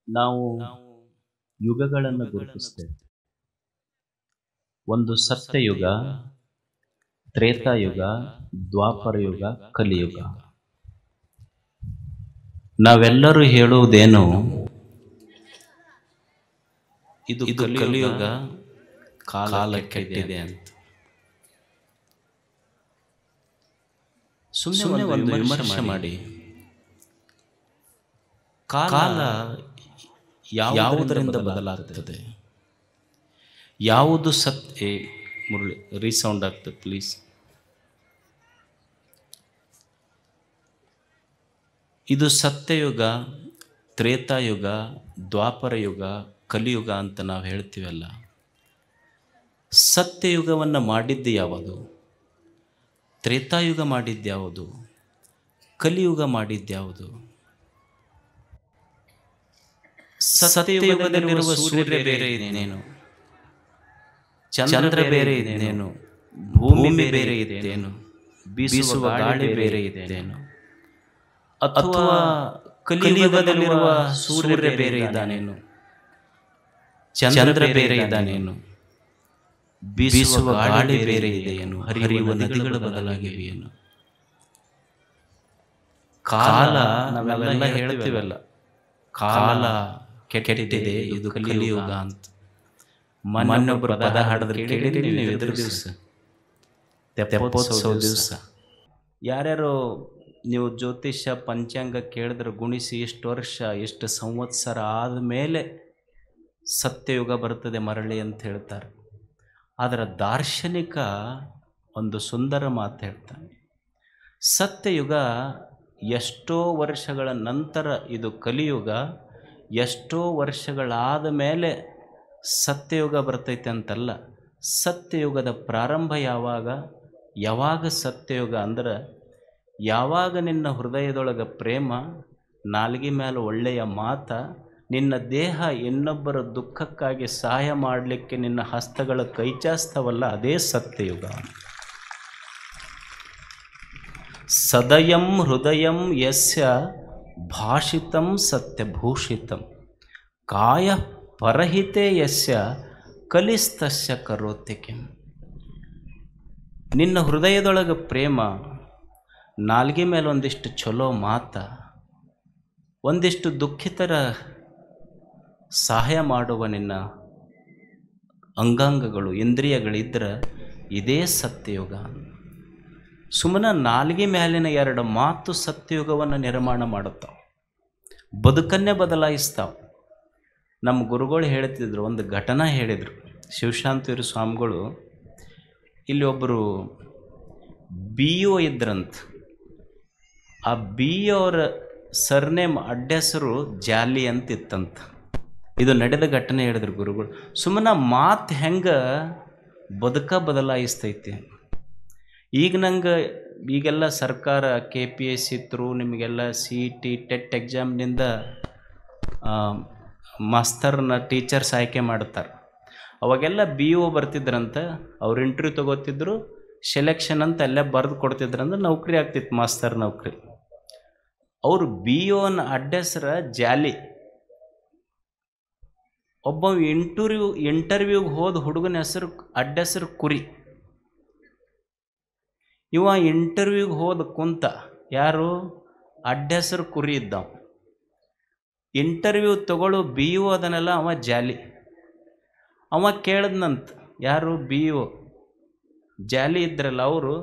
ನಾವು ಯುಗಗಳನ್ನು ಗುರುತಿಸ್ತೇವೆ. ಒಂದು ಸತ್ಯಯುಗ, ತ್ರೇತಾಯುಗ, ದ್ವಾಪರ ಯುಗ, ಕಲಿಯುಗ. ನಾವೆಲ್ಲರೂ ಹೇಳುವುದೇನು, ಇದು ಕಲಿಯುಗ, ಕಾಲ ಕೆಟ್ಟಿದೆ ಅಂತ. ಸುಮ್ಮನೆ ಒಂದು ವಿಮರ್ಶೆ ಮಾಡಿ, ಕಾಲ ಯಾವುದರಿಂದ ಬದಲಾಗುತ್ತದೆ, ಯಾವುದು ಸತ್ಯ. ಮುರಳಿ ರೀಸೌಂಡ್ ಆಗ್ತದೆ ಪ್ಲೀಸ್. ಇದು ಸತ್ಯಯುಗ, ತ್ರೇತಾಯುಗ, ದ್ವಾಪರ ಯುಗ, ಕಲಿಯುಗ ಅಂತ ನಾವು ಹೇಳ್ತೀವಲ್ಲ. ಸತ್ಯಯುಗವನ್ನು ಮಾಡಿದ್ದು ಯಾವುದು, ತ್ರೇತಾಯುಗ ಮಾಡಿದ್ದ್ಯಾವುದು, ಕಲಿಯುಗ ಮಾಡಿದ್ದ್ಯಾವುದು? ಸತ್ಯಯುಗದಲ್ಲಿರುವ ಸೂರ್ಯ ಬೇರೆ ಇದೇನು, ಚಂದ್ರ ಬೇರೆ ಇದೇನು, ಭೂಮಿ ಬೇರೆ ಇದೇನು, ಬೀಸುವ ಗಾಳಿ ಬೇರೆ ಇದೇನು, ಅಥವಾ ಕಲಿಯುಗದಲ್ಲಿರುವ ಸೂರ್ಯ ಬೇರೆ ಇದ್ದಾನೇನು, ಚಂದ್ರ ಬೇರೆ ಇದ್ದಾನೇನು, ಬೀಸುವ ಗಾಳಿ ಬೇರೆ ಇದೆಯೇನು, ಹರಿಯುವ ನದಿಗಳು ಬದಲಾಗಿವೆಯೇನು? ಕಾಲ ನಾವೆಲ್ಲ ಹೇಳ್ತೀವಲ್ಲ, ಕಾಲ ಕೆಟ್ಟಿದೆ, ಇದು ಕಲಿಯುಗ ಅಂತ. ಮೊನ್ನೊಬ್ಬರು ಪದ ಹಾಡಿದ್ರೆ ಕೇಳಿರಿ ನೀವು? ಎದುರು ದಿವಸ ತೆಪ್ಪೋತ್ಸವ ದಿವಸ ಯಾರ್ಯಾರು ನೀವು ಜ್ಯೋತಿಷ್ಯ ಪಂಚಾಂಗ ಕೇಳಿದ್ರೆ ಗುಣಿಸಿ ಎಷ್ಟು ವರ್ಷ ಎಷ್ಟು ಸಂವತ್ಸರ ಆದಮೇಲೆ ಸತ್ಯಯುಗ ಬರ್ತದೆ ಮರಳಿ ಅಂತ ಹೇಳ್ತಾರೆ. ಅದರ ದಾರ್ಶನಿಕ ಒಂದು ಸುಂದರ ಮಾತು ಹೇಳ್ತಾನೆ. ಸತ್ಯಯುಗ ಎಷ್ಟೋ ವರ್ಷಗಳ ನಂತರ ಇದು ಕಲಿಯುಗ, ಎಷ್ಟೋ ವರ್ಷಗಳಾದ ಮೇಲೆ ಸತ್ಯಯುಗ ಬರ್ತೈತೆ ಅಂತಲ್ಲ. ಸತ್ಯಯುಗದ ಪ್ರಾರಂಭ ಯಾವಾಗ ಸತ್ಯಯುಗ ಅಂದ್ರೆ, ಯಾವಾಗ ನಿನ್ನ ಹೃದಯದೊಳಗೆ ಪ್ರೇಮ, ನಾಲ್ಗೆ ಮೇಲೆ ಒಳ್ಳೆಯ ಮಾತ, ನಿನ್ನ ದೇಹ ಇನ್ನೊಬ್ಬರ ದುಃಖಕ್ಕಾಗಿ ಸಹಾಯ ಮಾಡಲಿಕ್ಕೆ ನಿನ್ನ ಹಸ್ತಗಳ ಕೈಚಾಸ್ತವಲ್ಲ, ಅದೇ ಸತ್ಯಯುಗ. ಸದಯಂ ಹೃದಯಂ ಯಸ್ಯ ಭಾಷಿತಂ ಸತ್ಯಭೂಷಿತಂ ಕಾಯ ಪರಹಿತೆ ಯಸ್ಯ ಕಲಿಸ್ತಸ್ಯ ಕರೋತಿ ಕಿಂ. ನಿನ್ನ ಹೃದಯದೊಳಗೆ ಪ್ರೇಮ, ನಾಲ್ಗೆ ಮೇಲೆ ಒಂದಿಷ್ಟು ಚಲೋ ಮಾತ, ಒಂದಿಷ್ಟು ದುಃಖಿತರ ಸಹಾಯ ಮಾಡುವ ನಿನ್ನ ಅಂಗಾಂಗಗಳು ಇಂದ್ರಿಯಗಳಿದ್ರೆ ಇದೇ ಸತ್ಯಯುಗ. ಸುಮ್ಮನೆ ನಾಲ್ಗೆ ಮೇಲಿನ ಎರಡು ಮಾತು ಸತ್ಯಯುಗವನ್ನು ನಿರ್ಮಾಣ ಮಾಡುತ್ತಾವೆ, ಬದುಕನ್ನೇ ಬದಲಾಯಿಸ್ತಾವೆ. ನಮ್ಮ ಗುರುಗಳು ಹೇಳ್ತಿದ್ರು, ಒಂದು ಘಟನಾ ಹೇಳಿದರು. ಶಿವಶಾಂತಿಯವರು ಸ್ವಾಮಿಗಳು ಇಲ್ಲಿ ಒಬ್ಬರು BO ಇದ್ರಂತ. ಆ BO ಅವರ ಸರ್ನೇಮ್ ಅಡ್ಡೆಸರು ಜಾಲಿ ಅಂತ ಇತ್ತಂತ. ಇದು ನಡೆದ ಘಟನೆ ಹೇಳಿದ್ರು ಗುರುಗಳು. ಸುಮ್ಮನೆ ಮಾತು ಹೆಂಗೆ ಬದಲಾಯಿಸ್ತೈತಿ. ಈಗ ನಂಗೆ ಈಗೆಲ್ಲ ಸರ್ಕಾರ KPSC ಥ್ರೂ ನಿಮಗೆಲ್ಲ CET ಟೆಟ್ ಎಕ್ಸಾಮ್ನಿಂದ ಮಾಸ್ತರ್ನ ಟೀಚರ್ಸ್ ಆಯ್ಕೆ ಮಾಡ್ತಾರೆ. ಅವಾಗೆಲ್ಲ BO ಬರ್ತಿದ್ರಂತ, ಅವ್ರು ಇಂಟರ್ವ್ಯೂ ತೊಗೋತಿದ್ರು, ಸೆಲೆಕ್ಷನ್ ಅಂತ ಎಲ್ಲ ಬರೆದು ಕೊಡ್ತಿದ್ರಂದ್ರೆ ನೌಕರಿ ಆಗ್ತಿತ್ತು, ಮಾಸ್ತರ್ ನೌಕರಿ. ಅವರು BOನ ಅಡ್ಡೆಸ್ರ ಜಾಲಿ. ಒಬ್ಬ ಇಂಟರ್ವ್ಯೂಗೆ ಹೋದ ಹುಡುಗನ ಹೆಸರು ಅಡ್ಡೆಸರು ಕುರಿ. ಇವ ಇಂಟರ್ವ್ಯೂಗೆ ಹೋದ ಕುಂತ, ಯಾರು ಅಡ್ಡೆಸರು ಕುರಿ ಇದ್ದಾವ. ಇಂಟರ್ವ್ಯೂ ತಗೊಳ್ಳೋ BO ಅದನ್ನೆಲ್ಲ ಅವ ಜಾಲಿ. ಅವ ಕೇಳಿದ್ನಂತ, ಯಾರು BO ಜಾಲಿ ಇದ್ರಲ್ಲ ಅವರು,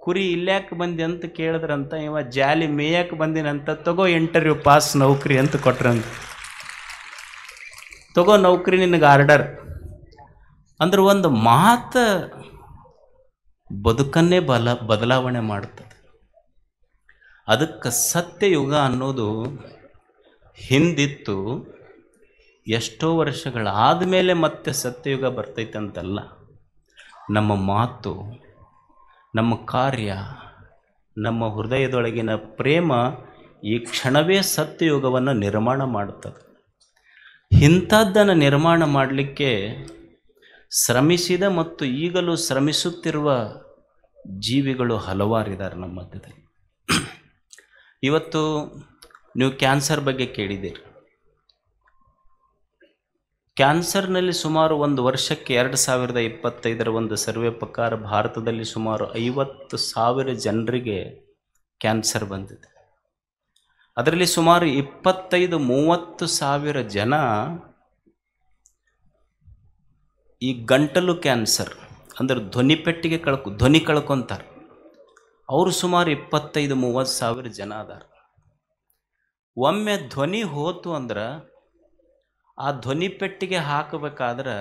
ಕುರಿ ಇಲ್ಯಾಕೆ ಬಂದಿ ಅಂತ ಕೇಳಿದ್ರಂತ. ಇವ ಜಾಲಿ ಮೇಯಕ್ಕೆ ಬಂದಿನಂತ, ತಗೋ ಇಂಟರ್ವ್ಯೂ ಪಾಸ್, ನೌಕರಿ ಅಂತ ಕೊಟ್ರಂತ. ತಗೋ ನೌಕರಿ, ನಿನಗೆ ಆರ್ಡರ್ ಅಂದ್ರೆ ಒಂದು ಮಾತು ಬದುಕನ್ನೇ ಬದಲಾವಣೆ ಮಾಡ್ತದೆ. ಅದಕ್ಕೆ ಸತ್ಯಯುಗ ಅನ್ನೋದು ಹಿಂದಿತ್ತು, ಎಷ್ಟೋ ವರ್ಷಗಳಾದ ಮೇಲೆ ಮತ್ತೆ ಸತ್ಯಯುಗ ಬರ್ತೈತೆ ಅಂತಲ್ಲ. ನಮ್ಮ ಮಾತು, ನಮ್ಮ ಕಾರ್ಯ, ನಮ್ಮ ಹೃದಯದೊಳಗಿನ ಪ್ರೇಮ ಈ ಕ್ಷಣವೇ ಸತ್ಯಯುಗವನ್ನು ನಿರ್ಮಾಣ ಮಾಡುತ್ತದೆ. ಇಂಥದ್ದನ್ನು ನಿರ್ಮಾಣ ಮಾಡಲಿಕ್ಕೆ ಶ್ರಮಿಸಿದ ಮತ್ತು ಈಗಲೂ ಶ್ರಮಿಸುತ್ತಿರುವ ಜೀವಿಗಳು ಹಲವಾರಿದ್ದಾರೆ ನಮ್ಮ ಮಧ್ಯದಲ್ಲಿ. ಇವತ್ತು ನೀವು ಕ್ಯಾನ್ಸರ್ ಬಗ್ಗೆ ಕೇಳಿದ್ದೀರಿ. ಕ್ಯಾನ್ಸರ್ನಲ್ಲಿ ಸುಮಾರು ಒಂದು ವರ್ಷಕ್ಕೆ 2025 ಒಂದು ಸರ್ವೆ ಪ್ರಕಾರ ಭಾರತದಲ್ಲಿ ಸುಮಾರು 50,000 ಜನರಿಗೆ ಕ್ಯಾನ್ಸರ್ ಬಂದಿದೆ. ಅದರಲ್ಲಿ ಸುಮಾರು 25-30 ಸಾವಿರ ಜನ ಈ ಗಂಟಲು ಕ್ಯಾನ್ಸರ್ ಅಂದ್ರೆ ಧ್ವನಿ ಕಳ್ಕೊಂತಾರೆ. ಅವರು ಸುಮಾರು 25-30 ಸಾವಿರ ಜನ ಅದಾರ. ಒಮ್ಮೆ ಧ್ವನಿ ಹೋತು ಅಂದ್ರೆ ಆ ಧ್ವನಿ ಪೆಟ್ಟಿಗೆ ಹಾಕಬೇಕಾದ್ರೆ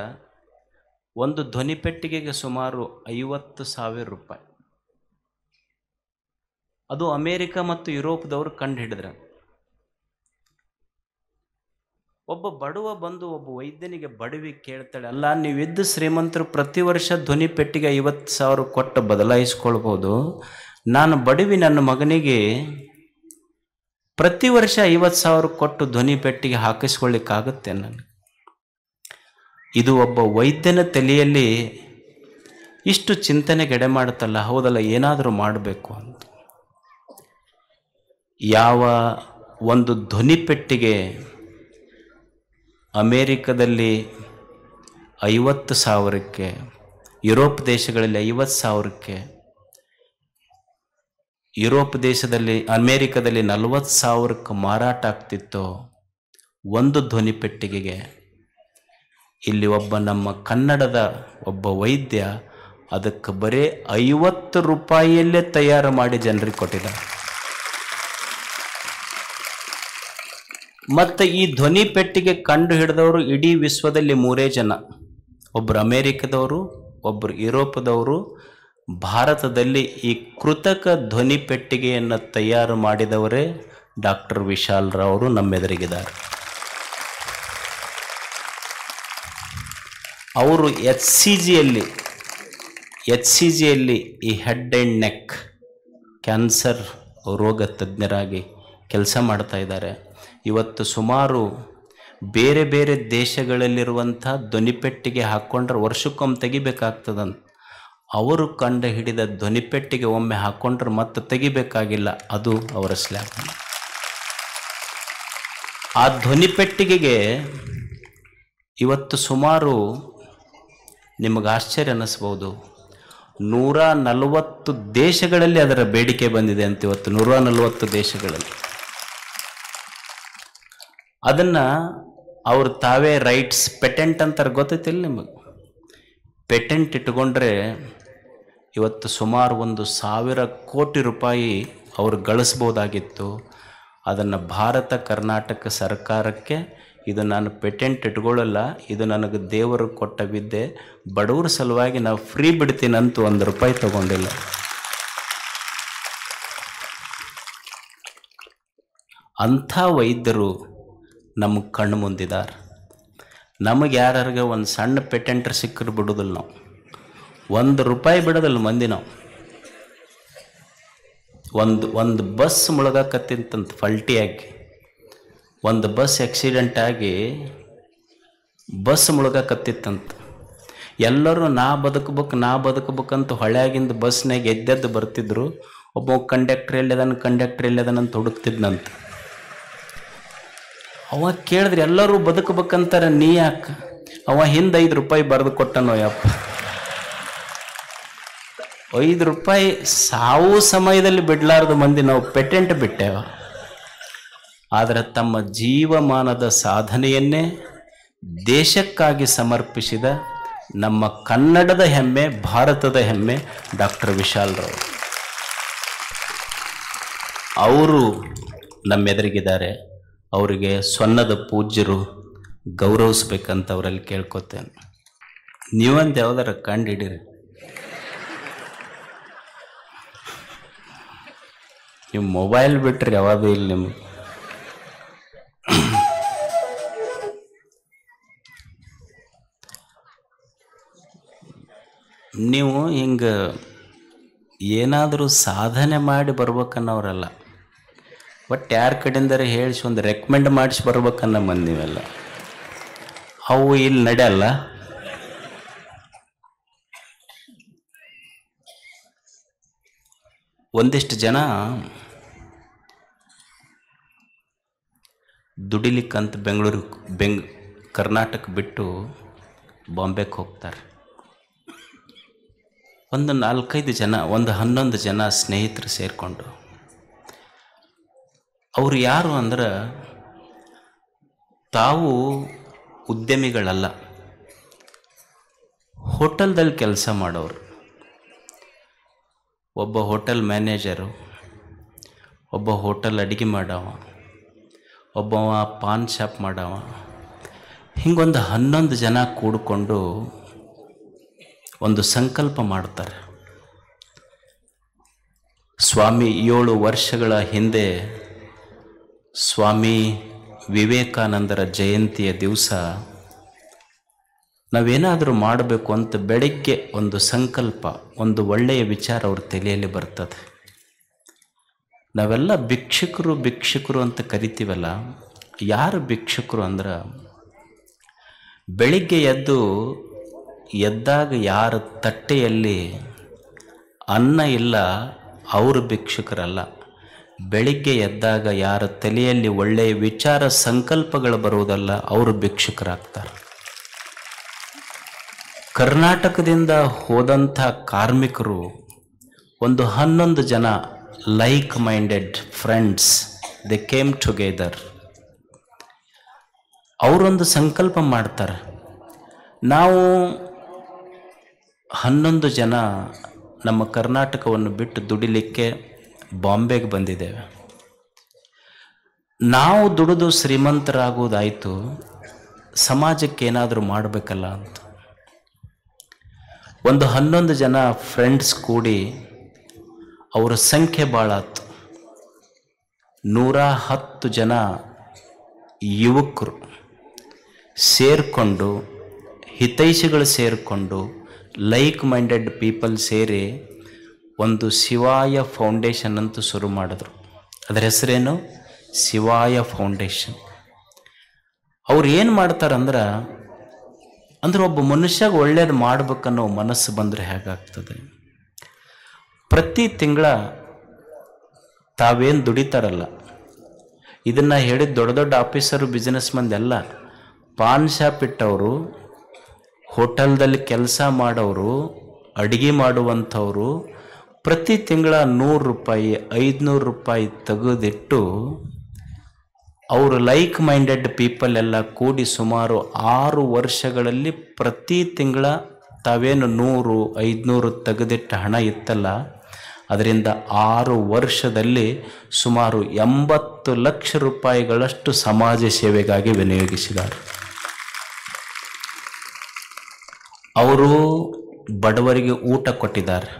ಒಂದು ಧ್ವನಿ ಪೆಟ್ಟಿಗೆಗೆ ಸುಮಾರು 50,000 ರೂಪಾಯಿ. ಅದು ಅಮೇರಿಕ ಮತ್ತು ಯುರೋಪ್ದವರು ಕಂಡು ಹಿಡಿದ್ರ. ಒಬ್ಬ ಬಡವ ಬಂದು ಒಬ್ಬ ವೈದ್ಯನಿಗೆ ಬಡವಿ ಕೇಳ್ತಾಳೆ, ಅಲ್ಲ ನೀವಿದ್ದು ಶ್ರೀಮಂತರು ಪ್ರತಿ ವರ್ಷ ಧ್ವನಿ ಪೆಟ್ಟಿಗೆ 50,000 ಕೊಟ್ಟು ಬದಲಾಯಿಸ್ಕೊಳ್ಬೋದು, ನಾನು ಬಡವಿ ನನ್ನ ಮಗನಿಗೆ ಪ್ರತಿ ವರ್ಷ 50,000 ಕೊಟ್ಟು ಧ್ವನಿ ಪೆಟ್ಟಿಗೆ ಹಾಕಿಸ್ಕೊಳ್ಳಿಕ್ಕಾಗುತ್ತೆ ನನಗೆ. ಇದು ಒಬ್ಬ ವೈದ್ಯನ ತಲೆಯಲ್ಲಿ ಇಷ್ಟು ಚಿಂತನೆಗೆಡೆ ಮಾಡುತ್ತಲ್ಲ, ಹೌದಲ್ಲ ಏನಾದರೂ ಮಾಡಬೇಕು ಅಂತ. ಯಾವ ಒಂದು ಧ್ವನಿ ಪೆಟ್ಟಿಗೆ ಅಮೇರಿಕದಲ್ಲಿ 50,000ಕ್ಕೆ, ಯುರೋಪ್ ದೇಶಗಳಲ್ಲಿ 50,000ಕ್ಕೆ, ಯುರೋಪ್ ದೇಶದಲ್ಲಿ ಅಮೇರಿಕದಲ್ಲಿ 40,000ಕ್ಕೆ ಮಾರಾಟ ಆಗ್ತಿತ್ತು ಒಂದು ಧ್ವನಿ ಪೆಟ್ಟಿಗೆಗೆ, ಇಲ್ಲಿ ಒಬ್ಬ ನಮ್ಮ ಕನ್ನಡದ ಒಬ್ಬ ವೈದ್ಯ ಅದಕ್ಕೆ ಬರೀ 50 ರೂಪಾಯಿಯಲ್ಲೇ ತಯಾರು ಮಾಡಿ ಜನರಿಗೆ ಕೊಟ್ಟಿದ್ದ. ಮತ್ತು ಈ ಧ್ವನಿ ಪೆಟ್ಟಿಗೆ ಕಂಡು ಹಿಡಿದವರು ಇಡೀ ವಿಶ್ವದಲ್ಲಿ 3 ಜನ, ಒಬ್ಬರು ಅಮೇರಿಕದವರು, ಒಬ್ಬರು ಯುರೋಪದವರು, ಭಾರತದಲ್ಲಿ ಈ ಕೃತಕ ಧ್ವನಿ ಪೆಟ್ಟಿಗೆಯನ್ನು ತಯಾರು ಮಾಡಿದವರೇ ಡಾಕ್ಟರ್ ವಿಶಾಲ್ ರಾವ್ ಅವರು ನಮ್ಮೆದುರಿಗಿದ್ದಾರೆ. ಅವರು ಎಚ್ ಸಿ ಜಿಯಲ್ಲಿ ಈ ಹೆಡ್ ಆ್ಯಂಡ್ ನೆಕ್ ಕ್ಯಾನ್ಸರ್ ರೋಗ ತಜ್ಞರಾಗಿ ಕೆಲಸ ಮಾಡ್ತಾ ಇದ್ದಾರೆ. ಇವತ್ತು ಸುಮಾರು ಬೇರೆ ಬೇರೆ ದೇಶಗಳಲ್ಲಿರುವಂಥ ಧ್ವನಿಪೆಟ್ಟಿಗೆ ಹಾಕ್ಕೊಂಡ್ರೆ ವರ್ಷಕ್ಕೊಮ್ಮೆ ತೆಗಿಬೇಕಾಗ್ತದಂತ. ಅವರು ಕಂಡು ಹಿಡಿದ ಧ್ವನಿಪೆಟ್ಟಿಗೆ ಒಮ್ಮೆ ಹಾಕ್ಕೊಂಡ್ರೆ ಮತ್ತೆ ತೆಗಿಬೇಕಾಗಿಲ್ಲ, ಅದು ಅವರ ಸ್ಲ್ಯಾಬ್. ಆ ಧ್ವನಿಪೆಟ್ಟಿಗೆಗೆ ಇವತ್ತು ಸುಮಾರು ನಿಮಗೆ ಆಶ್ಚರ್ಯ ಅನ್ನಿಸ್ಬೋದು, 140 ದೇಶಗಳಲ್ಲಿ ಅದರ ಬೇಡಿಕೆ ಬಂದಿದೆ ಅಂತ. ಇವತ್ತು 140 ದೇಶಗಳಲ್ಲಿ ಅದನ್ನು ಅವ್ರು ತಾವೇ ರೈಟ್ಸ್ ಪೇಟೆಂಟ್ ಅಂತಾರೆ, ಗೊತ್ತೈತಿಲ್ಲ ನಿಮಗೆ? ಪೇಟೆಂಟ್ ಇಟ್ಕೊಂಡ್ರೆ ಇವತ್ತು ಸುಮಾರು 1,000 ಕೋಟಿ ರೂಪಾಯಿ ಅವರು ಗಳಿಸ್ಬೋದಾಗಿತ್ತು. ಅದನ್ನು ಭಾರತ ಕರ್ನಾಟಕ ಸರ್ಕಾರಕ್ಕೆ ಇದು ನಾನು ಪೇಟೆಂಟ್ ಇಟ್ಕೊಳ್ಳಲ್ಲ, ಇದು ನನಗೆ ದೇವರು ಕೊಟ್ಟ ವಿದ್ಯೆ, ಬಡವರ ಸಲುವಾಗಿ ನಾವು ಫ್ರೀ ಬಿಡ್ತೀನಂತೂ 1 ರೂಪಾಯಿ ತಗೊಂಡಿಲ್ಲ. ಅಂಥ ವೈದ್ಯರು ನಮಗೆ ಕಣ್ಣು ಮುಂದಿದ್ದಾರೆ. ನಮಗೆ ಯಾರ್ಯಾರಿಗೆ ಒಂದು ಸಣ್ಣ ಪೇಟೆಂಟ್ರ್ ಸಿಕ್ಕರು ಬಿಡೋದಿಲ್ಲ, ನಾವು 1 ರೂಪಾಯಿ ಬಿಡೋದಿಲ್ಲ ಮಂದಿ. ನಾವು ಒಂದು ಬಸ್ ಮುಳುಗಾಕತ್ತಿಂತಂತ ಫಲ್ಟಿಯಾಗಿ, ಒಂದು ಬಸ್ ಆಕ್ಸಿಡೆಂಟ್ ಆಗಿ ಬಸ್ ಮುಳುಗಾಕತ್ತಿತ್ತಂತ. ಎಲ್ಲರೂ ನಾ ಬದುಕಬೇಕಂತ ಹೊಳ್ಯಾಗಿಂದ ಬಸ್ನಾಗ ಎದ್ದೆದ್ದು ಬರ್ತಿದ್ರು. ಒಬ್ಬ ಕಂಡಕ್ಟ್ರ್ ಎಲ್ಲದನಂತ ಹುಡುಕ್ತಿದ್ನಂತ. ಅವ ಕೇಳಿದ್ರೆ ಎಲ್ಲರೂ ಬದುಕಬೇಕಂತಾರೆ, ನೀ ಯಾಕೆ? ಅವ ಹಿಂದೆ 5 ರೂಪಾಯಿ ಬರೆದು ಕೊಟ್ಟನೋ ಯಪ್ಪ. 5 ರೂಪಾಯಿ ಸಾವು ಸಮಯದಲ್ಲಿ ಬಿಡಲಾರ್ದು ಮಂದಿ ನಾವು ಪೇಟೆಂಟ್ ಬಿಟ್ಟೇವ. ಆದರೆ ತಮ್ಮ ಜೀವಮಾನದ ಸಾಧನೆಯನ್ನೇ ದೇಶಕ್ಕಾಗಿ ಸಮರ್ಪಿಸಿದ ನಮ್ಮ ಕನ್ನಡದ ಹೆಮ್ಮೆ, ಭಾರತದ ಹೆಮ್ಮೆ ಡಾಕ್ಟರ್ ವಿಶಾಲ್ ರಾವ್. ಅವರು ನಮ್ಮೆದುರಿಗಿದ್ದಾರೆ. ಅವರಿಗೆ ಸ್ವರ್ಣದ ಪೂಜ್ಯರು ಗೌರವಿಸ್ಬೇಕಂತ ಅವರಲ್ಲಿ ಕೇಳ್ಕೊತೇನೆ. ನೀವಂತ ಯಾವ್ದಾರ ಕಂಡು ಹಿಡೀರಿ. ನೀವು ಮೊಬೈಲ್ ಬಿಟ್ರೆ ಯಾವಾಗೂ ಇಲ್ಲ ನಿಮಗೆ. ನೀವು ಹಿಂಗೆ ಏನಾದರೂ ಸಾಧನೆ ಮಾಡಿ ಬರ್ಬೇಕನ್ನೋರಲ್ಲ, ಬಟ್ ಯಾರ ಕಡೆಯಿಂದಾರೆ ಹೇಳಿಸಿ ಒಂದು ರೆಕಮೆಂಡ್ ಮಾಡಿಸಿ ಬರ್ಬೇಕನ್ನ ಮಂದಿ ನೀವೆಲ್ಲ. ಅವು ಇಲ್ಲಿ ನಡೆಯಲ್ಲ. ಒಂದಿಷ್ಟು ಜನ ದುಡಿಲಿಕ್ಕಂತ ಕರ್ನಾಟಕ ಬಿಟ್ಟು ಬಾಂಬೆಗೆ ಹೋಗ್ತಾರೆ. ಒಂದು 4-5 ಜನ, ಒಂದು 11 ಜನ ಸ್ನೇಹಿತರು ಸೇರಿಕೊಂಡು, ಅವರು ಯಾರು ಅಂದ್ರೆ ತಾವು ಉದ್ಯಮಿಗಳಲ್ಲ, ಹೋಟೆಲ್ದಲ್ಲಿ ಕೆಲಸ ಮಾಡೋರು. ಒಬ್ಬ ಹೋಟೆಲ್ ಮ್ಯಾನೇಜರು, ಒಬ್ಬ ಹೋಟೆಲ್ ಅಡುಗೆ ಮಾಡವ, ಒಬ್ಬವ ಪಾನ್ ಶಾಪ್ ಮಾಡವ, ಹಿಂಗೊಂದು 11 ಜನ ಕೂಡಿಕೊಂಡು ಒಂದು ಸಂಕಲ್ಪ ಮಾಡ್ತಾರೆ. ಸ್ವಾಮಿ 7 ವರ್ಷಗಳ ಹಿಂದೆ ಸ್ವಾಮಿ ವಿವೇಕಾನಂದರ ಜಯಂತಿಯ ದಿವಸ ನಾವೇನಾದರೂ ಮಾಡಬೇಕು ಅಂತ ಬೆಳಗ್ಗೆ ಒಂದು ಸಂಕಲ್ಪ, ಒಂದು ಒಳ್ಳೆಯ ವಿಚಾರ ಅವ್ರ ತಲೆಯಲ್ಲಿ ಬರ್ತದೆ. ನಾವೆಲ್ಲ ಭಿಕ್ಷುಕರು ಅಂತ ಕರಿತೀವಲ್ಲ, ಯಾರು ಭಿಕ್ಷುಕರು ಅಂದ್ರೆ ಬೆಳಿಗ್ಗೆ ಎದ್ದಾಗ ಯಾರ ತಟ್ಟೆಯಲ್ಲಿ ಅನ್ನ ಇಲ್ಲ ಅವರು ಭಿಕ್ಷುಕರಲ್ಲ. ಬೆಳಿಗ್ಗೆ ಎದ್ದಾಗ ಯಾರ ತಲೆಯಲ್ಲಿ ಒಳ್ಳೆಯ ವಿಚಾರ ಸಂಕಲ್ಪಗಳು ಬರುವುದಲ್ಲ, ಅವರು ಭಿಕ್ಷುಕರಾಗ್ತಾರೆ. ಕರ್ನಾಟಕದಿಂದ ಹೋದಂಥ ಕಾರ್ಮಿಕರು ಒಂದು 11 ಜನ like minded friends, they came together. ಅವರೊಂದು ಸಂಕಲ್ಪ ಮಾಡ್ತಾರೆ, ನಾವು 11 ಜನ ನಮ್ಮ ಕರ್ನಾಟಕವನ್ನು ಬಿಟ್ಟು ದುಡಿಲಿಕ್ಕೆ ಬಾಂಬೆಗೆ ಬಂದಿದ್ದೇವೆ. ನಾವು ದುಡಿದು ಶ್ರೀಮಂತರಾಗುವುದಾಯಿತು, ಸಮಾಜಕ್ಕೆ ಏನಾದರೂ ಮಾಡಬೇಕಲ್ಲ ಅಂತ ಒಂದು 11 ಜನ ಫ್ರೆಂಡ್ಸ್ ಕೂಡಿ, ಅವರ ಸಂಖ್ಯೆ ಭಾಳ ಆಯ್ತು. 110 ಜನ ಯುವಕರು ಸೇರಿಕೊಂಡು, ಹಿತೈಷಿಗಳು ಸೇರಿಕೊಂಡು, ಲೈಕ್ ಮೈಂಡೆಡ್ ಪೀಪಲ್ ಸೇರಿ ಒಂದು ಶಿವಾಯ ಫೌಂಡೇಶನ್ ಅಂತ ಶುರು ಮಾಡಿದ್ರು. ಅದರ ಹೆಸರೇನು? ಶಿವಾಯ ಫೌಂಡೇಶನ್. ಅವ್ರು ಏನು ಮಾಡ್ತಾರಂದ್ರೆ ಒಬ್ಬ ಮನುಷ್ಯಗೆ ಒಳ್ಳೇದು ಮಾಡ್ಬೇಕನ್ನೋ ಮನಸ್ಸು ಬಂದರೆ ಹೇಗಾಗ್ತದೆ? ಪ್ರತಿ ತಿಂಗಳ ತಾವೇನು ದುಡಿತಾರಲ್ಲ, ಇದನ್ನು ಹೇಳಿದ ದೊಡ್ಡ ದೊಡ್ಡ ಆಫೀಸರು, ಬಿಸ್ನೆಸ್ ಮಂದಿ ಎಲ್ಲ, ಪಾನ್ ಶಾಪ್ ಇಟ್ಟವರು, ಹೋಟೆಲ್ದಲ್ಲಿ ಕೆಲಸ ಮಾಡೋರು, ಅಡುಗೆ ಮಾಡುವಂಥವರು ಪ್ರತಿ ತಿಂಗಳ 100 ರೂಪಾಯಿ 500 ರೂಪಾಯಿ ತೆಗೆದಿಟ್ಟು ಅವರು ಲೈಕ್ ಮೈಂಡೆಡ್ ಪೀಪಲ್ ಎಲ್ಲ ಕೂಡಿ ಸುಮಾರು 6 ವರ್ಷಗಳಲ್ಲಿ ಪ್ರತಿ ತಿಂಗಳ ತಾವೇನು 100 500 ತೆಗೆದಿಟ್ಟ ಹಣ ಇತ್ತಲ್ಲ, ಅದರಿಂದ 6 ವರ್ಷದಲ್ಲಿ ಸುಮಾರು 80 ಲಕ್ಷ ರೂಪಾಯಿಗಳಷ್ಟು ಸಮಾಜ ಸೇವೆಗಾಗಿ ವಿನಿಯೋಗಿಸಿದ್ದಾರೆ. ಅವರು ಬಡವರಿಗೆ ಊಟ ಕೊಟ್ಟಿದ್ದಾರೆ,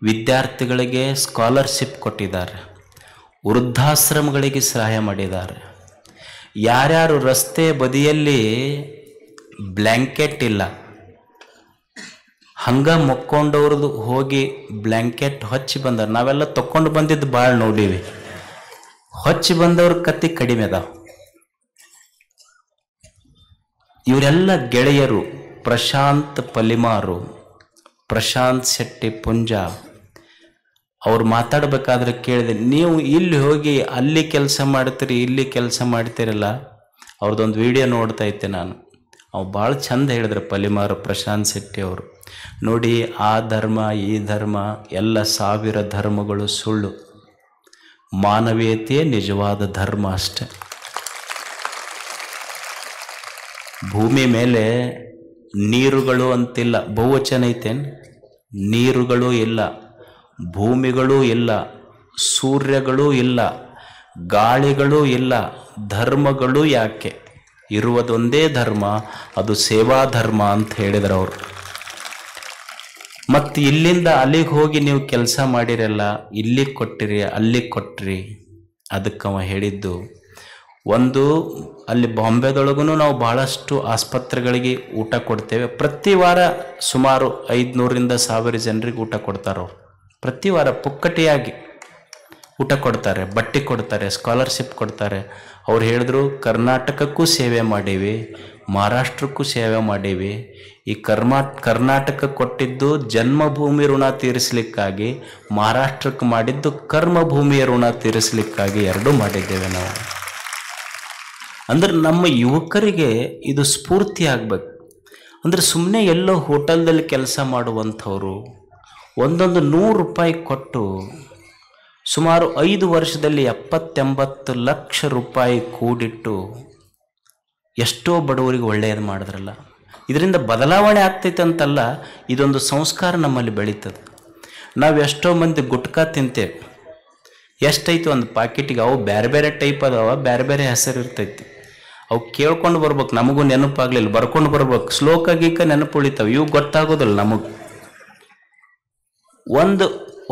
ವಿದ್ಯಾರ್ಥಿಗಳಿಗೆ ಸ್ಕಾಲರ್ಶಿಪ್ ಕೊಟ್ಟಿದ್ದಾರೆ, ವೃದ್ಧಾಶ್ರಮಗಳಿಗೆ ಸಹಾಯ ಮಾಡಿದ್ದಾರೆ. ಯಾರ್ಯಾರು ರಸ್ತೆ ಬದಿಯಲ್ಲಿ ಬ್ಲ್ಯಾಂಕೆಟ್ ಇಲ್ಲ, ಹಂಗ ಮಕ್ಕೊಂಡವ್ರದ್ದು ಹೋಗಿ ಬ್ಲ್ಯಾಂಕೆಟ್ ಹೊಚ್ಚಿ ಬಂದಾರ. ನಾವೆಲ್ಲ ತಕೊಂಡು ಬಂದಿದ್ದು ಭಾಳ ನೋಡೀವಿ. ಹೊಚ್ಚಿ ಬಂದವ್ರ ಕತ್ತಿ ಕಡಿಮೆ ಅದಾವ. ಇವರೆಲ್ಲ ಗೆಳೆಯರು. ಪ್ರಶಾಂತ್ ಪಲಿಮಾರು, ಪ್ರಶಾಂತ್ ಶೆಟ್ಟಿ ಪುಂಜ, ಅವ್ರು ಮಾತಾಡಬೇಕಾದ್ರೆ ಕೇಳಿದೆ, ನೀವು ಇಲ್ಲಿ ಹೋಗಿ ಅಲ್ಲಿ ಕೆಲಸ ಮಾಡ್ತೀರಿ, ಇಲ್ಲಿ ಕೆಲಸ ಮಾಡ್ತೀರಲ್ಲ. ಅವ್ರದ್ದೊಂದು ವಿಡಿಯೋ ನೋಡ್ತಾ ಇದ್ದೆ ನಾನು. ಅವು ಭಾಳ ಚಂದ ಹೇಳಿದ್ರು ಪಲಿಮಾರು ಪ್ರಶಾಂತ್ ಶೆಟ್ಟಿ ಅವರು. ನೋಡಿ, ಆ ಧರ್ಮ ಈ ಧರ್ಮ ಎಲ್ಲ 1000 ಧರ್ಮಗಳು ಸುಳ್ಳು, ಮಾನವೀಯತೆಯೇ ನಿಜವಾದ ಧರ್ಮ ಅಷ್ಟೆ. ಭೂಮಿ ಮೇಲೆ ನೀರುಗಳು ಅಂತಿಲ್ಲ, ಬಹುವಚನ ಐತೇನು? ನೀರುಗಳೂ ಇಲ್ಲ, ಭೂಮಿಗಳೂ ಇಲ್ಲ, ಸೂರ್ಯಗಳೂ ಇಲ್ಲ, ಗಾಳಿಗಳೂ ಇಲ್ಲ, ಧರ್ಮಗಳು ಯಾಕೆ? ಇರುವುದೊಂದೇ ಧರ್ಮ, ಅದು ಸೇವಾ ಧರ್ಮ ಅಂತ ಹೇಳಿದ್ರು ಅವರು. ಮತ್ತು ಇಲ್ಲಿಂದ ಅಲ್ಲಿಗೆ ಹೋಗಿ ನೀವು ಕೆಲಸ ಮಾಡಿರಲ್ಲ, ಇಲ್ಲಿಗೆ ಕೊಟ್ಟಿರಿ ಅಲ್ಲಿಗೆ ಕೊಟ್ಟಿರಿ. ಅದಕ್ಕವ ಹೇಳಿದ್ದು, ಒಂದು ಅಲ್ಲಿ ಬಾಂಬೆದೊಳಗೂ ನಾವು ಭಾಳಷ್ಟು ಆಸ್ಪತ್ರೆಗಳಿಗೆ ಊಟ ಕೊಡ್ತೇವೆ. ಪ್ರತಿ ವಾರ ಸುಮಾರು 500ರಿಂದ 1000 ಜನರಿಗೆ ಊಟ ಕೊಡ್ತಾರೆ. ಅವರು ಪ್ರತಿ ವಾರ ಪುಕ್ಕಟಿಯಾಗಿ ಊಟ ಕೊಡ್ತಾರೆ, ಬಟ್ಟೆ ಕೊಡ್ತಾರೆ, ಸ್ಕಾಲರ್ಶಿಪ್ ಕೊಡ್ತಾರೆ. ಅವ್ರು ಹೇಳಿದ್ರು, ಕರ್ನಾಟಕಕ್ಕೂ ಸೇವೆ ಮಾಡೀವಿ, ಮಹಾರಾಷ್ಟ್ರಕ್ಕೂ ಸೇವೆ ಮಾಡೀವಿ. ಈ ಕರ್ನಾಟಕ ಕೊಟ್ಟಿದ್ದು ಜನ್ಮಭೂಮಿ ಋಣ ತೀರಿಸಲಿಕ್ಕಾಗಿ, ಮಹಾರಾಷ್ಟ್ರಕ್ಕೆ ಮಾಡಿದ್ದು ಕರ್ಮಭೂಮಿಯ ಋಣ ತೀರಿಸಲಿಕ್ಕಾಗಿ, ಎರಡೂ ಮಾಡಿದ್ದೇವೆ ನಾವು. ಅಂದ್ರೆ ನಮ್ಮ ಯುವಕರಿಗೆ ಇದು ಸ್ಫೂರ್ತಿ ಆಗ್ಬೇಕು. ಅಂದರೆ ಸುಮ್ಮನೆ ಎಲ್ಲೋ ಹೋಟೆಲ್ದಲ್ಲಿ ಕೆಲಸ ಮಾಡುವಂಥವ್ರು ಒಂದೊಂದು 100 ರೂಪಾಯಿ ಕೊಟ್ಟು ಸುಮಾರು 5 ವರ್ಷದಲ್ಲಿ 70-80 ಲಕ್ಷ ರೂಪಾಯಿ ಕೂಡಿಟ್ಟು ಎಷ್ಟೋ ಬಡವರಿಗೆ ಒಳ್ಳೆಯದು ಮಾಡಿದ್ರಲ್ಲ. ಇದರಿಂದ ಬದಲಾವಣೆ ಆಗ್ತೈತೆ ಅಂತಲ್ಲ, ಇದೊಂದು ಸಂಸ್ಕಾರ ನಮ್ಮಲ್ಲಿ ಬೆಳೀತದೆ. ನಾವು ಎಷ್ಟೋ ಮಂದಿ ಗುಟ್ಕಾ ತಿಂತೇವೆ, ಎಷ್ಟೈತಿ ಒಂದು ಪಾಕೆಟಿಗೆ, ಅವು ಬೇರೆ ಬೇರೆ ಟೈಪ್ ಅದಾವ, ಬೇರೆ ಬೇರೆ ಹೆಸರು ಇರ್ತೈತಿ. ಅವು ಕೇಳ್ಕೊಂಡು ಬರ್ಬೇಕು, ನಮಗೂ ನೆನಪಾಗಲಿಲ್ಲ, ಬರ್ಕೊಂಡು ಬರ್ಬೇಕು, ಶ್ಲೋಕ ಗೀಕ ನೆನಪು ಉಳಿತಾವೆ, ಇವು ಗೊತ್ತಾಗೋದಿಲ್ಲ ನಮಗೆ.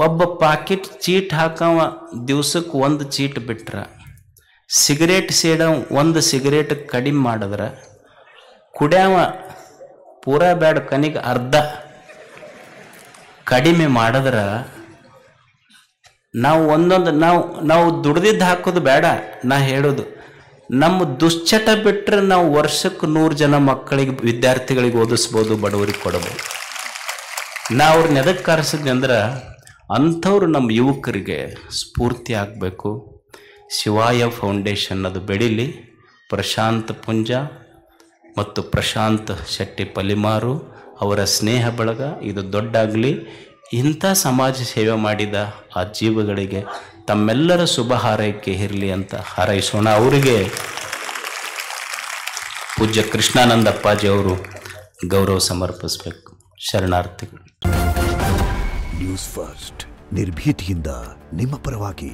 ಒಬ್ಬ ಪಾಕೆಟ್ ಚೀಟ್ ಹಾಕವ ದಿವ್ಸಕ್ಕೆ 1 ಚೀಟ್ ಬಿಟ್ರೆ, ಸಿಗರೇಟ್ ಸೇಡವ 1 ಸಿಗರೇಟ್ ಕಡಿಮೆ ಮಾಡಿದ್ರೆ, ಕುಡ್ಯಾವ ಪೂರಾ ಬ್ಯಾಡ ಕನಿಗೆ ಅರ್ಧ ಕಡಿಮೆ ಮಾಡಿದ್ರೆ, ನಾವು ನಾವು ದುಡ್ದಿದ್ದು ಹಾಕೋದು ಬೇಡ. ನಾ ಹೇಳೋದು, ನಮ್ಮ ದುಶ್ಚಟ ಬಿಟ್ಟರೆ ನಾವು ವರ್ಷಕ್ಕೆ 100 ಜನ ಮಕ್ಕಳಿಗೆ, ವಿದ್ಯಾರ್ಥಿಗಳಿಗೆ ಓದಿಸ್ಬೋದು, ಬಡವರಿಗೆ ಕೊಡಬಹುದು. ನಾ ಅವ್ರನ್ನ ಎದಕ್ಕೆ ಕರೆಸಿದ್ನಿ ಅಂದ್ರೆ, ಅಂಥವ್ರು ನಮ್ಮ ಯುವಕರಿಗೆ ಸ್ಫೂರ್ತಿ ಆಗಬೇಕು. ಶಿವಾಯ ಫೌಂಡೇಶನ್ ಅದು ಬೆಳೀಲಿ. ಪ್ರಶಾಂತ್ ಪುಂಜ ಮತ್ತು ಪ್ರಶಾಂತ್ ಶೆಟ್ಟಿ ಪಲಿಮಾರು ಅವರ ಸ್ನೇಹ ಬಳಗ ಇದು ದೊಡ್ಡಾಗಲಿ. ಇಂಥ ಸಮಾಜ ಸೇವೆ ಮಾಡಿದ ಆ ಜೀವಗಳಿಗೆ ತಮ್ಮೆಲ್ಲರ ಶುಭ ಹಾರೈಕೆ ಇರಲಿ ಅಂತ ಹಾರೈಸೋಣ. ಅವರಿಗೆ ಪೂಜ್ಯ ಕೃಷ್ಣಾನಂದ ಅಪ್ಪಾಜಿ ಅವರು ಗೌರವ ಸಮರ್ಪಿಸಬೇಕು. ಶರಣಾರ್ಥಿಗಳು. ನ್ಯೂಸ್ ಫಸ್ಟ್, ನಿರ್ಭೀತಿಯಿಂದ ನಿಮ್ಮ ಪರವಾಗಿ.